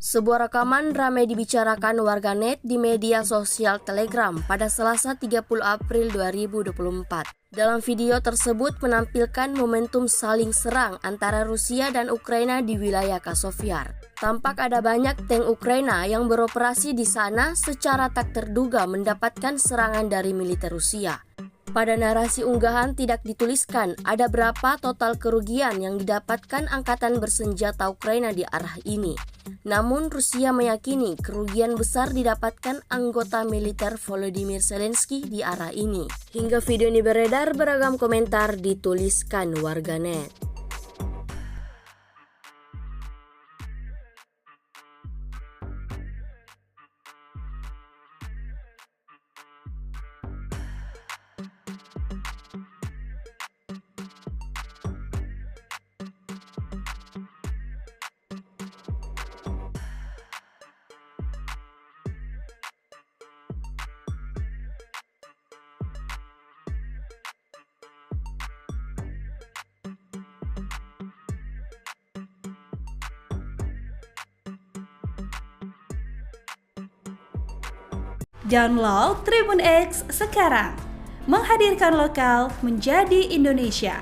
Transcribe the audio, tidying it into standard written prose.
Sebuah rekaman ramai dibicarakan warganet di media sosial Telegram pada Selasa 30 April 2024. Dalam video tersebut menampilkan momentum saling serang antara Rusia dan Ukraina di wilayah Kasovyar. Tampak ada banyak tank Ukraina yang beroperasi di sana secara tak terduga mendapatkan serangan dari militer Rusia. Pada narasi unggahan tidak dituliskan ada berapa total kerugian yang didapatkan angkatan bersenjata Ukraina di arah ini. Namun Rusia meyakini kerugian besar didapatkan anggota militer Volodymyr Zelensky di arah ini. Hingga video ini beredar, beragam komentar dituliskan warganet. Download Tribun X sekarang, menghadirkan lokal menjadi Indonesia.